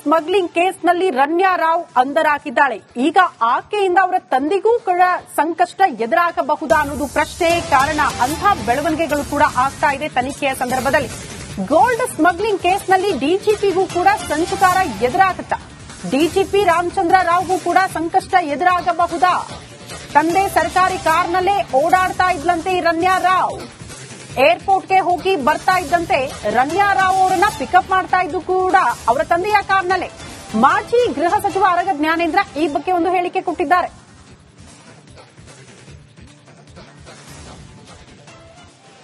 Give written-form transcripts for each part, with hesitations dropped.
Smuggling ಕೇಸ್ನಲ್ಲಿ ರಮ್ಯಾ ರಾವ್ ಅಂಧರಾಗಿದ್ದಾಳೆ. ಈಗ ಆಕೆಯಿಂದ ಅವರ ತಂದೆಗೂ ಕೂಡ ಸಂಕಷ್ಟ ಎದುರಾಗಬಹುದಾ ಅನ್ನೋದು ಪ್ರಶ್ನೆ. ಕಾರಣ ಅಂಥ ಬೆಳವಣಿಗೆಗಳು ಕೂಡ ಆಗ್ತಾ ಇದೆ ತನಿಖೆಯ ಸಂದರ್ಭದಲ್ಲಿ. ಗೋಲ್ಡ್ ಸ್ಮಗ್ಲಿಂಗ್ ಕೇಸ್ನಲ್ಲಿ ಡಿಜಿಪಿಗೂ ಕೂಡ ಸಂಚುಕಾರ ಎದುರಾಗುತ್ತಾ? ಡಿಜಿಪಿ ರಾಮಚಂದ್ರ ರಾವ್ಗೂ ಕೂಡ ಸಂಕಷ್ಟ ಎದುರಾಗಬಹುದಾ? ತಂದೆ ಸರ್ಕಾರಿ ಕಾರ್ನಲ್ಲೇ ಓಡಾಡ್ತಾ ಇದ್ಲಂತೆ ಈ ರಮ್ಯಾ ರಾವ್. ಏರ್ಪೋರ್ಟ್ಗೆ ಹೋಗಿ ಬರ್ತಾ ಇದ್ದಂತೆ ರಮ್ಯಾ ರಾವ್ ಅವರನ್ನ ಪಿಕಪ್ ಮಾಡ್ತಾ ಇದ್ದು ಕೂಡ ಅವರ ತಂದೆಯ ಕಾರ್ನಲ್ಲೇ. ಮಾಜಿ ಗೃಹ ಸಚಿವ ಆರಗ ಜ್ಞಾನೇಂದ್ರ ಈ ಬಗ್ಗೆ ಒಂದು ಹೇಳಿಕೆ ಕೊಟ್ಟಿದ್ದಾರೆ.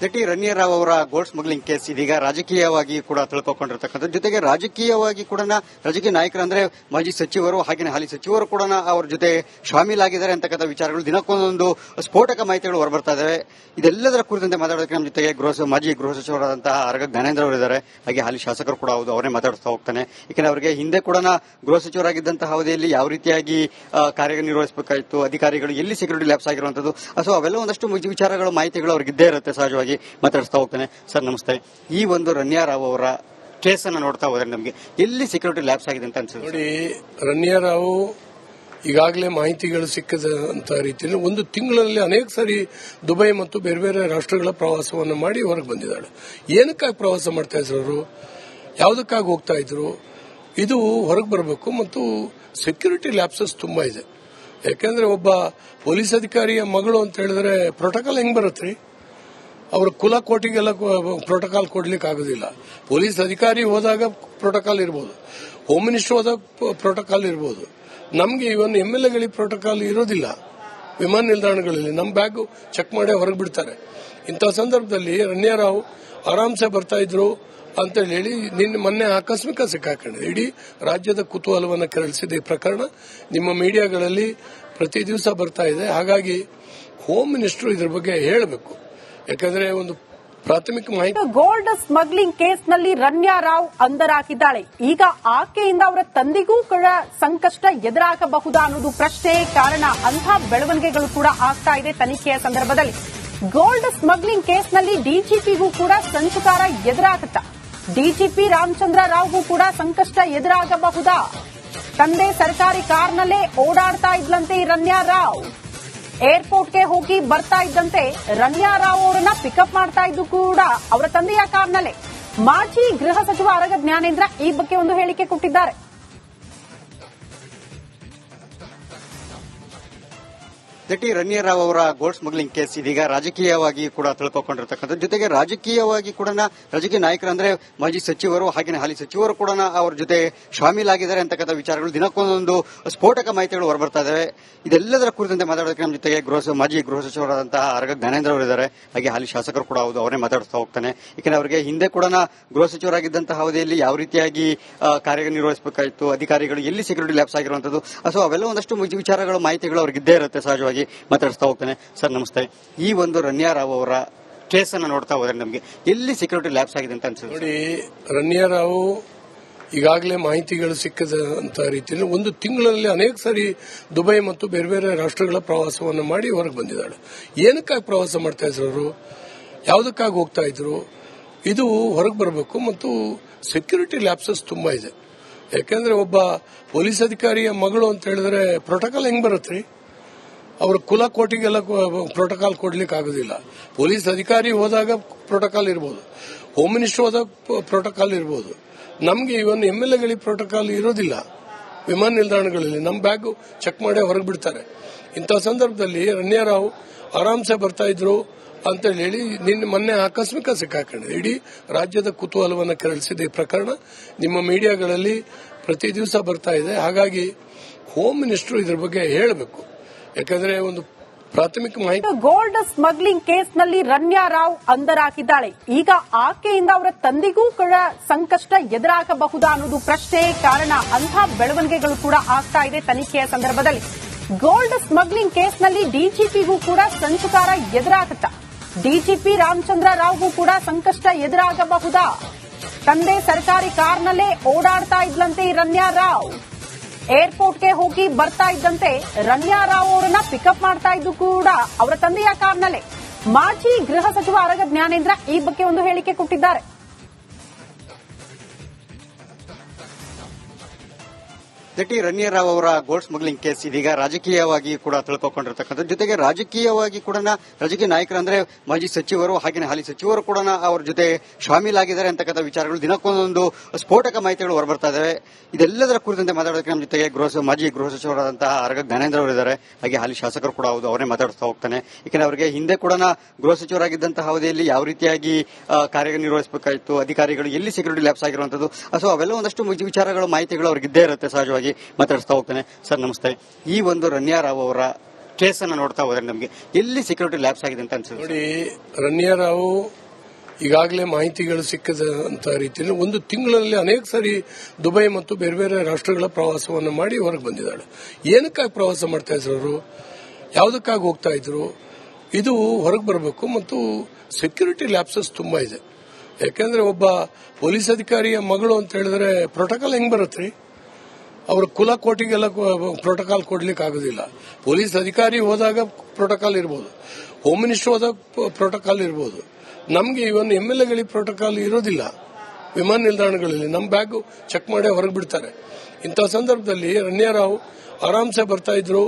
ನಟಿ ರಮ್ಯಾ ರಾವ್ ಅವರ ಗೋಲ್ಡ್ ಸ್ಮಗ್ಲಿಂಗ್ ಕೇಸ್ ಇದೀಗ ರಾಜಕೀಯವಾಗಿ ಕೂಡ ತಿಳ್ಕೊಂಡಿರ್ತಕ್ಕಂಥ ಜೊತೆಗೆ ರಾಜಕೀಯವಾಗಿ ಕೂಡ ರಾಜಕೀಯ ನಾಯಕರು ಅಂದ್ರೆ ಮಾಜಿ ಸಚಿವರು ಹಾಗೆ ಹಾಲಿ ಸಚಿವರು ಕೂಡ ಅವರ ಜೊತೆ ಶಾಮೀಲಾಗಿದ್ದಾರೆ ಅಂತಕ್ಕಂಥ ವಿಚಾರಗಳು ದಿನಕ್ಕೊಂದೊಂದು ಸ್ಫೋಟಕ ಮಾಹಿತಿಗಳು ಹೊರಬರ್ತಾ ಇದಾವೆ. ಇದೆಲ್ಲದರ ಕುರಿತಂತೆ ಮಾತಾಡೋದಕ್ಕೆ ನಮ್ಮ ಜೊತೆಗೆ ಮಾಜಿ ಗೃಹ ಸಚಿವರಾದಂತಹ ಆರಗ ಜ್ಞಾನೇಂದ್ರ ಅವರಿದ್ದಾರೆ. ಹಾಗೆ ಹಾಲಿ ಶಾಸಕರು ಕೂಡ ಹೌದು, ಅವರೇ ಮಾತಾಡ್ತಾ ಹೋಗ್ತಾನೆ. ಯಾಕಂದ್ರೆ ಅವರಿಗೆ ಹಿಂದೆ ಕೂಡ ಗೃಹ ಸಚಿವರಾಗಿದ್ದಂತಹ ಅವಧಿಯಲ್ಲಿ ಯಾವ ರೀತಿಯಾಗಿ ಕಾರ್ಯನಿರ್ವಹಿಸಬೇಕಾಯಿತು, ಅಧಿಕಾರಿಗಳು ಎಲ್ಲಿ ಸೆಕ್ಯೂರಿಟಿ ಲ್ಯಾಬ್ಸ್ ಆಗಿರುವಂತದ್ದು, ಸೊ ಅವೆಲ್ಲ ಒಂದಷ್ಟು ವಿಚಾರಗಳು ಮಾಹಿತಿಗಳು ಅವ್ರಿಗೆ ಇದ್ದೇ ಇರುತ್ತೆ. ಸಹಜವಾಗಿ ಮಾತಾಡಿಸ್ತಾ ಹೋಗ್ತಾನೆ. ಸರ್ ನಮಸ್ತೆ. ಈ ಒಂದು ರಮ್ಯಾ ರಾವ್ ಅವರ ಕೇಸನ್ನು ನೋಡ್ತಾ ಹೋದ್ರೆ ನಮಗೆ ಎಲ್ಲಿ ಸೆಕ್ಯೂರಿಟಿ ಲ್ಯಾಬ್ಸ್ ಆಗಿದೆ ಅಂತ ಅನ್ಸುತ್ತೆ? ನೋಡಿ, ರಮ್ಯಾ ರಾವ್ ಈಗಾಗಲೇ ಮಾಹಿತಿಗಳು ಸಿಕ್ಕದಂತ ರೀತಿಯಲ್ಲಿ ಒಂದು ತಿಂಗಳಲ್ಲಿ ಅನೇಕ ಸಾರಿ ದುಬೈ ಮತ್ತು ಬೇರೆ ಬೇರೆ ರಾಷ್ಟ್ರಗಳ ಪ್ರವಾಸವನ್ನು ಮಾಡಿ ಹೊರಗೆ ಬಂದಿದ್ದಾಳೆ. ಏನಕ್ಕಾಗಿ ಪ್ರವಾಸ ಮಾಡ್ತಾ ಇದ್ರು ಅವರು, ಯಾವುದಕ್ಕಾಗಿ ಹೋಗ್ತಾ ಇದ್ರು, ಇದು ಹೊರಗೆ ಬರಬೇಕು. ಮತ್ತು ಸೆಕ್ಯೂರಿಟಿ ಲ್ಯಾಬ್ಸಸ್ ತುಂಬಾ ಇದೆ. ಯಾಕಂದ್ರೆ ಒಬ್ಬ ಪೊಲೀಸ್ ಅಧಿಕಾರಿಯ ಮಗಳು ಅಂತ ಹೇಳಿದ್ರೆ ಪ್ರೋಟೋಕಾಲ್ ಹೆಂಗ್ ಬರುತ್ತೆ? ಅವ್ರ ಕುಲ ಕೋಟಿಗೆಲ್ಲ ಪ್ರೋಟೋಕಾಲ್ ಕೊಡ್ಲಿಕ್ಕೆ ಆಗೋದಿಲ್ಲ. ಪೊಲೀಸ್ ಅಧಿಕಾರಿ ಹೋದಾಗ ಪ್ರೋಟೋಕಾಲ್ ಇರಬಹುದು, ಹೋಮ್ ಮಿನಿಸ್ಟರ್ ಹೋದಾಗ ಪ್ರೋಟೋಕಾಲ್ ಇರಬಹುದು. ನಮ್ಗೆ ಇವನ್ MLAಗಳಿಗೆ ಪ್ರೋಟೋಕಾಲ್ ಇರೋದಿಲ್ಲ. ವಿಮಾನ ನಿಲ್ದಾಣಗಳಲ್ಲಿ ನಮ್ಮ ಬ್ಯಾಗ್ ಚೆಕ್ ಮಾಡಿ ಹೊರಗೆ ಬಿಡ್ತಾರೆ. ಇಂಥ ಸಂದರ್ಭದಲ್ಲಿ ರಮ್ಯಾ ರಾವ್ ಆರಾಮ್ಸೆ ಬರ್ತಾ ಇದ್ರು ಅಂತ ಹೇಳಿ ಮೊನ್ನೆ ಆಕಸ್ಮಿಕ ಸಿಕ್ಕಾಕೊಂಡಿದೆ. ಇಡೀ ರಾಜ್ಯದ ಕುತೂಹಲವನ್ನು ಕೆರಳಿಸಿದ ಈ ಪ್ರಕರಣ ನಿಮ್ಮ ಮೀಡಿಯಾಗಳಲ್ಲಿ ಪ್ರತಿ ದಿವಸ ಬರ್ತಾ ಇದೆ. ಹಾಗಾಗಿ ಹೋಮ್ ಮಿನಿಸ್ಟರ್ ಇದ್ರ ಬಗ್ಗೆ ಹೇಳಬೇಕು. ಯಾಕಂದ್ರೆ ಒಂದು ಪ್ರಾಥಮಿಕ ಮಾಹಿತಿ. ಗೋಲ್ಡ್ ಸ್ಮಗ್ಲಿಂಗ್ ಕೇಸ್ನಲ್ಲಿ ರಮ್ಯಾ ರಾವ್ ಅಂಧರಾಗಿದ್ದಾಳೆ. ಈಗ ಆಕೆಯಿಂದ ಅವರ ತಂದೆಗೂ ಕೂಡ ಸಂಕಷ್ಟ ಎದುರಾಗಬಹುದಾ ಅನ್ನೋದು ಪ್ರಶ್ನೆ. ಕಾರಣ ಅಂಥ ಬೆಳವಣಿಗೆಗಳು ಕೂಡ ಆಗ್ತಾ ಇದೆ ತನಿಖೆಯ ಸಂದರ್ಭದಲ್ಲಿ. ಗೋಲ್ಡ್ ಸ್ಮಗ್ಲಿಂಗ್ ಕೇಸ್ನಲ್ಲಿ ಡಿಜಿಪಿಗೂ ಕೂಡ ಸಂಚುಕಾರ ಎದುರಾಗುತ್ತಾ? ಡಿಜಿಪಿ ರಾಮಚಂದ್ರ ರಾವ್ಗೂ ಕೂಡ ಸಂಕಷ್ಟ ಎದುರಾಗಬಹುದಾ? ತಂದೆ ಸರ್ಕಾರಿ ಕಾರ್ನಲ್ಲೇ ಓಡಾಡ್ತಾ ಇದ್ಲಂತೆ ಈ ರಮ್ಯಾ ರಾವ್. ಏರ್ಪೋರ್ಟ್ಗೆ ಹೋಗಿ ಬರ್ತಾ ಇದ್ದಂತೆ ರಮ್ಯಾ ರಾವ್ ಅವರನ್ನ ಪಿಕಪ್ ಮಾಡ್ತಾ ಇದ್ದು ಕೂಡ ಅವರ ತಂದೆಯ ಕಾರ್ನಲ್ಲೇ. ಮಾಜಿ ಗೃಹ ಸಚಿವ ಆರಗ ಜ್ಞಾನೇಂದ್ರ ಈ ಬಗ್ಗೆ ಒಂದು ಹೇಳಿಕೆ ಕೊಟ್ಟಿದ್ದಾರೆ. ನಟಿ ರಮ್ಯಾ ರಾವ್ ಅವರ ಗೋಲ್ಡ್ ಸ್ಮಗ್ಲಿಂಗ್ ಕೇಸ್ ಇದೀಗ ರಾಜಕೀಯವಾಗಿ ಕೂಡ ತಿಳ್ಕೊಂಡಿರ್ತಕ್ಕಂಥ ಜೊತೆಗೆ ರಾಜಕೀಯವಾಗಿ ಕೂಡ ರಾಜಕೀಯ ನಾಯಕರು ಅಂದ್ರೆ ಮಾಜಿ ಸಚಿವರು ಹಾಗೆ ಹಾಲಿ ಸಚಿವರು ಕೂಡ ಅವರ ಜೊತೆ ಶಾಮೀಲಾಗಿದ್ದಾರೆ ಅಂತಕ್ಕಂಥ ವಿಚಾರಗಳು ದಿನಕ್ಕೊಂದೊಂದು ಸ್ಫೋಟಕ ಮಾಹಿತಿಗಳು ಹೊರಬರ್ತಾ ಇದಾವೆ. ಇದೆಲ್ಲದರ ಕುರಿತಂತೆ ಮಾತಾಡೋದಕ್ಕೆ ನಮ್ಮ ಜೊತೆಗೆ ಮಾಜಿ ಗೃಹ ಸಚಿವರಾದಂತಹ ಆರಗ ಜ್ಞಾನೇಂದ್ರ ಅವರಿದ್ದಾರೆ. ಹಾಗೆ ಹಾಲಿ ಶಾಸಕರು ಕೂಡ ಹೌದು, ಅವರೇ ಮಾತಾಡ್ತಾ ಹೋಗ್ತಾನೆ. ಯಾಕಂದ್ರೆ ಅವರಿಗೆ ಹಿಂದೆ ಕೂಡ ಗೃಹ ಸಚಿವರಾಗಿದ್ದಂತಹ ಅವಧಿಯಲ್ಲಿ ಯಾವ ರೀತಿಯಾಗಿ ಕಾರ್ಯನಿರ್ವಹಿಸಬೇಕಾಯಿತು, ಅಧಿಕಾರಿಗಳು ಎಲ್ಲಿ ಸೆಕ್ಯೂರಿಟಿ ಲ್ಯಾಬ್ಸ್ ಆಗಿರುವಂತದ್ದು, ಸೊ ಅವೆಲ್ಲ ಒಂದಷ್ಟು ವಿಚಾರಗಳು ಮಾಹಿತಿಗಳು ಅವ್ರಿಗೆ ಇದ್ದೇ ಇರುತ್ತೆ. ಸಹಜವಾಗಿ ಮಾತಾಡಿಸ್ತಾ ಹೋಗ್ತಾನೆ. ಸರ್ ನಮಸ್ತೆ. ಈ ಒಂದು ರಮ್ಯಾ ರಾವ್ ಅವರ ಕೇಸನ್ನು ನೋಡ್ತಾ ಹೋದ್ರೆ ನಮಗೆ ಎಲ್ಲಿ ಸೆಕ್ಯೂರಿಟಿ ಲ್ಯಾಬ್ಸ್ ಆಗಿದೆ ಅಂತ ಅನ್ಸುತ್ತೆ? ನೋಡಿ, ರಮ್ಯಾ ರಾವ್ ಈಗಾಗಲೇ ಮಾಹಿತಿಗಳು ಸಿಕ್ಕದಂತ ರೀತಿಯಲ್ಲಿ ಒಂದು ತಿಂಗಳಲ್ಲಿ ಅನೇಕ ಸಾರಿ ದುಬೈ ಮತ್ತು ಬೇರೆ ಬೇರೆ ರಾಷ್ಟ್ರಗಳ ಪ್ರವಾಸವನ್ನು ಮಾಡಿ ಹೊರಗೆ ಬಂದಿದ್ದಾಳೆ. ಏನಕ್ಕಾಗಿ ಪ್ರವಾಸ ಮಾಡ್ತಾ ಇದ್ರು ಅವರು, ಯಾವುದಕ್ಕಾಗಿ ಹೋಗ್ತಾ ಇದ್ರು, ಇದು ಹೊರಗೆ ಬರಬೇಕು. ಮತ್ತು ಸೆಕ್ಯೂರಿಟಿ ಲ್ಯಾಬ್ಸಸ್ ತುಂಬಾ ಇದೆ. ಯಾಕಂದ್ರೆ ಒಬ್ಬ ಪೊಲೀಸ್ ಅಧಿಕಾರಿಯ ಮಗಳು ಅಂತ ಹೇಳಿದ್ರೆ ಪ್ರೋಟೋಕಾಲ್ ಹೆಂಗ್ ಬರುತ್ತೆ? ಅವ್ರ ಕುಲ ಕೋಟಿಗೆಲ್ಲ ಪ್ರೋಟೋಕಾಲ್ ಕೊಡ್ಲಿಕ್ಕೆ ಆಗೋದಿಲ್ಲ. ಪೊಲೀಸ್ ಅಧಿಕಾರಿ ಹೋದಾಗ ಪ್ರೋಟೋಕಾಲ್ ಇರಬಹುದು, ಹೋಮ್ ಮಿನಿಸ್ಟರ್ ಹೋದಾಗ ಪ್ರೋಟೋಕಾಲ್ ಇರಬಹುದು. ನಮ್ಗೆ ಇವನ್ MLAಗಳಿಗೆ ಪ್ರೋಟೋಕಾಲ್ ಇರೋದಿಲ್ಲ. ವಿಮಾನ ನಿಲ್ದಾಣಗಳಲ್ಲಿ ನಮ್ಮ ಬ್ಯಾಗ್ ಚೆಕ್ ಮಾಡಿ ಹೊರಗೆ ಬಿಡ್ತಾರೆ. ಇಂಥ ಸಂದರ್ಭದಲ್ಲಿ ರಮ್ಯಾ ರಾವ್ ಆರಾಮ್ಸೆ ಬರ್ತಾ ಇದ್ರು ಅಂತ ಹೇಳಿ ಮೊನ್ನೆ ಆಕಸ್ಮಿಕ ಸಿಕ್ಕಾಕೊಂಡಿದೆ. ಇಡೀ ರಾಜ್ಯದ ಕುತೂಹಲವನ್ನು ಕೆರಳಿಸಿದ ಈ ಪ್ರಕರಣ ನಿಮ್ಮ ಮೀಡಿಯಾಗಳಲ್ಲಿ ಪ್ರತಿ ದಿವಸ ಬರ್ತಾ ಇದೆ. ಹಾಗಾಗಿ ಹೋಮ್ ಮಿನಿಸ್ಟರ್ ಇದ್ರ ಬಗ್ಗೆ ಹೇಳಬೇಕು. ಯಾಕಂದ್ರೆ ಒಂದು ಪ್ರಾಥಮಿಕ ಮಾಹಿತಿ. ಗೋಲ್ಡ್ ಸ್ಮಗ್ಲಿಂಗ್ ಕೇಸ್ನಲ್ಲಿ ರಮ್ಯಾ ರಾವ್ ಅಂಧರಾಗಿದ್ದಾಳೆ. ಈಗ ಆಕೆಯಿಂದ ಅವರ ತಂದೆಗೂ ಕೂಡ ಸಂಕಷ್ಟ ಎದುರಾಗಬಹುದಾ ಅನ್ನೋದು ಪ್ರಶ್ನೆ. ಕಾರಣ ಅಂಥ ಬೆಳವಣಿಗೆಗಳು ಕೂಡ ಆಗ್ತಾ ಇದೆ ತನಿಖೆಯ ಸಂದರ್ಭದಲ್ಲಿ. ಗೋಲ್ಡ್ ಸ್ಮಗ್ಲಿಂಗ್ ಕೇಸ್ನಲ್ಲಿ ಡಿಜಿಪಿಗೂ ಕೂಡ ಸಂಚುಕಾರ ಎದುರಾಗುತ್ತಾ? ಡಿಜಿಪಿ ರಾಮಚಂದ್ರ ರಾವ್ಗೂ ಕೂಡ ಸಂಕಷ್ಟ ಎದುರಾಗಬಹುದಾ? ತಂದೆ ಸರ್ಕಾರಿ ಕಾರ್ನಲ್ಲೇ ಓಡಾಡ್ತಾ ಇದ್ಲಂತೆ ಈ ರಮ್ಯಾ ರಾವ್. ಏರ್ಪೋರ್ಟ್ಗೆ ಹೋಗಿ ಬರ್ತಾ ಇದ್ದಂತೆ ರಮ್ಯಾ ರಾವ್ ಅವರನ್ನ ಪಿಕಪ್ ಮಾಡ್ತಾ ಇದ್ದು ಕೂಡ ಅವರ ತಂದೆಯ ಕಾರ್ನಲ್ಲೇ. ಮಾಜಿ ಗೃಹ ಸಚಿವ ಆರಗ ಜ್ಞಾನೇಂದ್ರ ಈ ಬಗ್ಗೆ ಒಂದು ಹೇಳಿಕೆ ಕೊಟ್ಟಿದ್ದಾರೆ. ನಟಿ ರಣ್ಯಾ ರಾವ್ ಅವರ ಗೋಲ್ಡ್ ಸ್ಮಗ್ಲಿಂಗ್ ಕೇಸ್ ಇದೀಗ ರಾಜಕೀಯವಾಗಿ ಕೂಡ ತಿಳ್ಕೊಂಡಿರ್ತಕ್ಕಂಥದ್ದು. ಜೊತೆಗೆ ರಾಜಕೀಯವಾಗಿ ಕೂಡ ರಾಜಕೀಯ ನಾಯಕರು ಅಂದ್ರೆ ಮಾಜಿ ಸಚಿವರು ಹಾಗೆ ಹಾಲಿ ಸಚಿವರು ಕೂಡ ಅವ್ರ ಜೊತೆ ಶಾಮೀಲಾಗಿದ್ದಾರೆ ಅಂತಕ್ಕಂಥ ವಿಚಾರಗಳು ದಿನಕ್ಕೊಂದೊಂದು ಸ್ಫೋಟಕ ಮಾಹಿತಿಗಳು ಹೊರಬರ್ತಾ ಇದಾವೆ. ಇದೆಲ್ಲದರ ಕುರಿತಂತೆ ಮಾತಾಡೋದಕ್ಕೆ ನಮ್ಮ ಜೊತೆಗೆ ಮಾಜಿ ಗೃಹ ಸಚಿವರಾದಂತಹ ಆರಗ ಜ್ಞಾನೇಂದ್ರ ಅವರು ಇದ್ದಾರೆ. ಹಾಗೆ ಹಾಲಿ ಶಾಸಕರು ಕೂಡ ಹೌದು, ಅವರೇ ಮಾತಾಡ್ತಾ ಹೋಗ್ತಾನೆ. ಯಾಕಂದ್ರೆ ಅವರಿಗೆ ಹಿಂದೆ ಕೂಡ ಗೃಹ ಸಚಿವರಾಗಿದ್ದಂತಹ ಅವಧಿಯಲ್ಲಿ ಯಾವ ರೀತಿಯಾಗಿ ಕಾರ್ಯನಿರ್ವಹಿಸಬೇಕಾಯಿತು, ಅಧಿಕಾರಿಗಳು ಎಲ್ಲಿ ಸೆಕ್ಯೂರಿಟಿ ಲ್ಯಾಬ್ಸ್ ಆಗಿರುವಂತದ್ದು, ಸೊ ಅವೆಲ್ಲ ಒಂದಷ್ಟು ವಿಚಾರಗಳು ಮಾಹಿತಿಗಳು ಅವ್ರಿಗೆ ಇದ್ದೇ ಇರುತ್ತೆ. ಸಹಜವಾಗಿ ಮಾತಾಡಿಸ್ತಾ ಹೋಗ್ತಾನೆ. ಸರ್ ನಮಸ್ತೆ. ಈ ಒಂದು ರಣ್ಯಾ ರಾವ್ ಅವರ ಕೇಸನ್ನು ನೋಡ್ತಾ ಹೋದ್ರೆ ನಮಗೆ ಎಲ್ಲಿ ಸೆಕ್ಯೂರಿಟಿ ಲ್ಯಾಬ್ಸ್ ಆಗಿದೆ ಅಂತ ಅನ್ಸುತ್ತೆ? ನೋಡಿ, ರಣ್ಯಾ ರಾವ್ ಈಗಾಗಲೇ ಮಾಹಿತಿಗಳು ಸಿಕ್ಕದಂತ ರೀತಿಯಲ್ಲಿ ಒಂದು ತಿಂಗಳಲ್ಲಿ ಅನೇಕ ಸಾರಿ ದುಬೈ ಮತ್ತು ಬೇರೆ ಬೇರೆ ರಾಷ್ಟ್ರಗಳ ಪ್ರವಾಸವನ್ನು ಮಾಡಿ ಹೊರಗೆ ಬಂದಿದ್ದಾಳೆ. ಏನಕ್ಕಾಗಿ ಪ್ರವಾಸ ಮಾಡ್ತಾ ಇದ್ರು ಅವರು, ಯಾವುದಕ್ಕಾಗಿ ಹೋಗ್ತಾ ಇದ್ರು, ಇದು ಹೊರಗೆ ಬರಬೇಕು. ಮತ್ತು ಸೆಕ್ಯೂರಿಟಿ ಲ್ಯಾಬ್ಸಸ್ ತುಂಬಾ ಇದೆ. ಯಾಕಂದ್ರೆ ಒಬ್ಬ ಪೊಲೀಸ್ ಅಧಿಕಾರಿಯ ಮಗಳು ಅಂತ ಹೇಳಿದ್ರೆ ಪ್ರೋಟೋಕಾಲ್ ಹೆಂಗ್ ಬರುತ್ತೆ? ಅವ್ರ ಕುಲ ಕೋಟಿಗೆಲ್ಲ ಪ್ರೋಟೋಕಾಲ್ ಕೊಡ್ಲಿಕ್ಕೆ ಆಗೋದಿಲ್ಲ. ಪೊಲೀಸ್ ಅಧಿಕಾರಿ ಹೋದಾಗ ಪ್ರೋಟೋಕಾಲ್ ಇರಬಹುದು, ಹೋಮ್ ಮಿನಿಸ್ಟರ್ ಹೋದಾಗ ಪ್ರೋಟೋಕಾಲ್ ಇರಬಹುದು. ನಮಗೆ ಇವನ್ MLAಗಳಿಗೆ ಪ್ರೋಟೋಕಾಲ್ ಇರೋದಿಲ್ಲ. ವಿಮಾನ ನಿಲ್ದಾಣಗಳಲ್ಲಿ ನಮ್ಮ ಬ್ಯಾಗ್ ಚೆಕ್ ಮಾಡಿ ಹೊರಗೆ ಬಿಡ್ತಾರೆ. ಇಂಥ ಸಂದರ್ಭದಲ್ಲಿ ರಣ್ಯಾ ರಾವ್ ಆರಾಮ್ಸೆ ಬರ್ತಾ ಇದ್ರು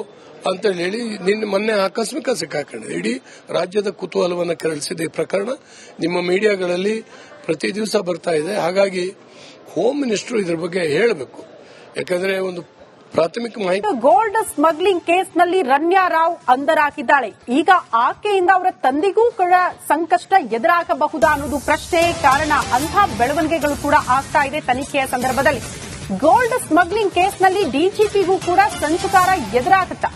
ಅಂತ ಹೇಳಿ ಮೊನ್ನೆ ಆಕಸ್ಮಿಕ ಸಿಕ್ಕಾಕೊಂಡಿದೆ. ಇಡೀ ರಾಜ್ಯದ ಕುತೂಹಲವನ್ನು ಕೆರಳಿಸಿದ ಈ ಪ್ರಕರಣ ನಿಮ್ಮ ಮೀಡಿಯಾಗಳಲ್ಲಿ ಪ್ರತಿ ದಿವಸ ಬರ್ತಾ ಇದೆ. ಹಾಗಾಗಿ ಹೋಮ್ ಮಿನಿಸ್ಟರ್ ಇದ್ರ ಬಗ್ಗೆ ಹೇಳಬೇಕು. ಯಾಕಂದ್ರೆ ಒಂದು ಪ್ರಾಥಮಿಕ ಮಾಹಿತಿ. ಗೋಲ್ಡ್ ಸ್ಮಗ್ಲಿಂಗ್ ಕೇಸ್ನಲ್ಲಿ ರಣ್ಯಾ ರಾವ್ ಅಂಧರಾಗಿದ್ದಾಳೆ. ಈಗ ಆಕೆಯಿಂದ ಅವರ ತಂದೆಗೂ ಕೂಡ ಸಂಕಷ್ಟ ಎದುರಾಗಬಹುದಾ ಅನ್ನೋದು ಪ್ರಶ್ನೆ. ಕಾರಣ ಅಂತಹ ಬೆಳವಣಿಗೆಗಳು ಕೂಡ ಆಗ್ತಾ ಇದೆ ತನಿಖೆಯ ಸಂದರ್ಭದಲ್ಲಿ. ಗೋಲ್ಡ್ ಸ್ಮಗ್ಲಿಂಗ್ ಕೇಸ್ನಲ್ಲಿ ಡಿಜಿಪಿಗೂ ಕೂಡ ಸಂಚಕಾರ ಎದುರಾಗುತ್ತಾ?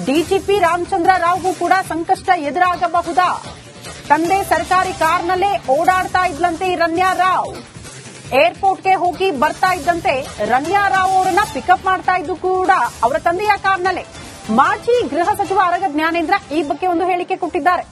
ಡಿಜಿಪಿ ರಾಮಚಂದ್ರ ರಾವ್ಗೂ ಕೂಡ ಸಂಕಷ್ಟ ಎದುರಾಗಬಹುದಾ? ತಂದೆ ಸರ್ಕಾರಿ ಕಾರ್ನಲ್ಲೇ ಓಡಾಡ್ತಾ ಇದ್ಲಂತೆ ಈ ರಣ್ಯಾ ರಾವ್. ಏರ್ಪೋರ್ಟ್ಗೆ ಹೋಗಿ ಬರ್ತಾ ಇದ್ದಂತೆ ರಣ್ಯಾ ರಾವ್ ಅವರನ್ನ ಪಿಕಪ್ ಮಾಡ್ತಾ ಇದ್ದು ಕೂಡ ಅವರ ತಂದೆಯ ಕಾರ್ನಲ್ಲೇ. ಮಾಜಿ ಗೃಹ ಸಚಿವ ಆರಗ ಜ್ಞಾನೇಂದ್ರ ಈ ಬಗ್ಗೆ ಒಂದು ಹೇಳಿಕೆ ಕೊಟ್ಟಿದ್ದಾರೆ.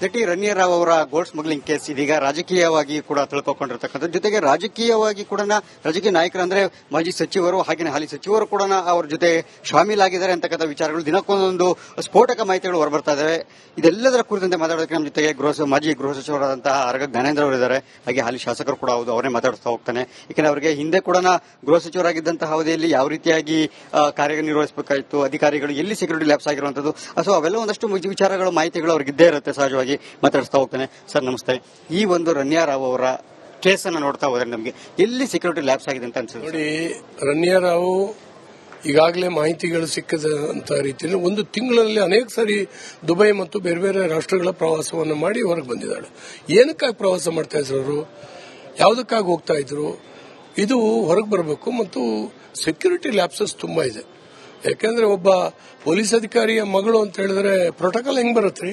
ನಟಿ ರಣ್ಯಾ ರಾವ್ ಅವರ ಗೋಲ್ಡ್ ಸ್ಮಗ್ಲಿಂಗ್ ಕೇಸ್ ಇದೀಗ ರಾಜಕೀಯವಾಗಿ ಕೂಡ ತಿಳ್ಕೊಂಡಿರ್ತಕ್ಕಂಥದ್ದು. ಜೊತೆಗೆ ರಾಜಕೀಯವಾಗಿ ಕೂಡ ರಾಜಕೀಯ ನಾಯಕರು ಅಂದ್ರೆ ಮಾಜಿ ಸಚಿವರು ಹಾಗೆ ಹಾಲಿ ಸಚಿವರು ಕೂಡ ಅವ್ರ ಜೊತೆ ಶಾಮೀಲಾಗಿದ್ದಾರೆ ಅಂತಕ್ಕಂಥ ವಿಚಾರಗಳು ದಿನಕ್ಕೊಂದೊಂದು ಸ್ಫೋಟಕ ಮಾಹಿತಿಗಳು ಹೊರಬರ್ತಾ ಇದಾವೆ. ಇದೆಲ್ಲದರ ಕುರಿತಂತೆ ಮಾತಾಡೋದಕ್ಕೆ ನಮ್ಮ ಜೊತೆಗೆ ಮಾಜಿ ಗೃಹ ಸಚಿವರಾದಂತಹ ಆರಗ ಜ್ಞಾನೇಂದ್ರ ಅವರು ಇದ್ದಾರೆ. ಹಾಗೆ ಹಾಲಿ ಶಾಸಕರು ಕೂಡ ಹೌದು, ಅವರೇ ಮಾತಾಡ್ತಾ ಹೋಗ್ತಾನೆ. ಯಾಕಂದ್ರೆ ಅವರಿಗೆ ಹಿಂದೆ ಕೂಡ ಗೃಹ ಸಚಿವರಾಗಿದ್ದಂತಹ ಅವಧಿಯಲ್ಲಿ ಯಾವ ರೀತಿಯಾಗಿ ಕಾರ್ಯನಿರ್ವಹಿಸಬೇಕಾಯಿತು, ಅಧಿಕಾರಿಗಳು ಎಲ್ಲಿ ಸೆಕ್ಯೂರಿಟಿ ಲ್ಯಾಬ್ಸ್ ಆಗಿರುವಂತದ್ದು, ಸೊ ಅವೆಲ್ಲ ಒಂದಷ್ಟು ವಿಚಾರಗಳು ಮಾಹಿತಿಗಳು ಅವ್ರಿಗೆ ಇದ್ದೇ ಇರುತ್ತೆ. ಸಹಜವಾಗಿ ಮಾತಾಡಿಸ್ತಾ ಹೋಗ್ತಾನೆ. ಸರ್ ನಮಸ್ತೆ. ಈ ಒಂದು ರಣ್ಯಾ ರಾವ್ ಅವರ ಕೇಸನ್ನು ನೋಡ್ತಾ ಹೋದ್ರೆ ನಮಗೆ ಎಲ್ಲಿ ಸೆಕ್ಯೂರಿಟಿ ಲ್ಯಾಬ್ಸ್ ಆಗಿದೆ ಅಂತ ಅನ್ಸುತ್ತೆ? ನೋಡಿ, ರಣ್ಯಾ ರಾವ್ ಈಗಾಗಲೇ ಮಾಹಿತಿಗಳು ಸಿಕ್ಕದಂತ ರೀತಿಯಲ್ಲಿ ಒಂದು ತಿಂಗಳಲ್ಲಿ ಅನೇಕ ಸಾರಿ ದುಬೈ ಮತ್ತು ಬೇರೆ ಬೇರೆ ರಾಷ್ಟ್ರಗಳ ಪ್ರವಾಸವನ್ನು ಮಾಡಿ ಹೊರಗೆ ಬಂದಿದ್ದಾಳೆ. ಏನಕ್ಕಾಗಿ ಪ್ರವಾಸ ಮಾಡ್ತಾ ಇದ್ರು ಅವರು, ಯಾವುದಕ್ಕಾಗಿ ಹೋಗ್ತಾ ಇದ್ರು, ಇದು ಹೊರಗೆ ಬರಬೇಕು. ಮತ್ತು ಸೆಕ್ಯೂರಿಟಿ ಲ್ಯಾಬ್ಸಸ್ ತುಂಬಾ ಇದೆ. ಯಾಕಂದ್ರೆ ಒಬ್ಬ ಪೊಲೀಸ್ ಅಧಿಕಾರಿಯ ಮಗಳು ಅಂತ ಹೇಳಿದ್ರೆ ಪ್ರೋಟೋಕಾಲ್ ಹೆಂಗ್ ಬರುತ್ತೆ?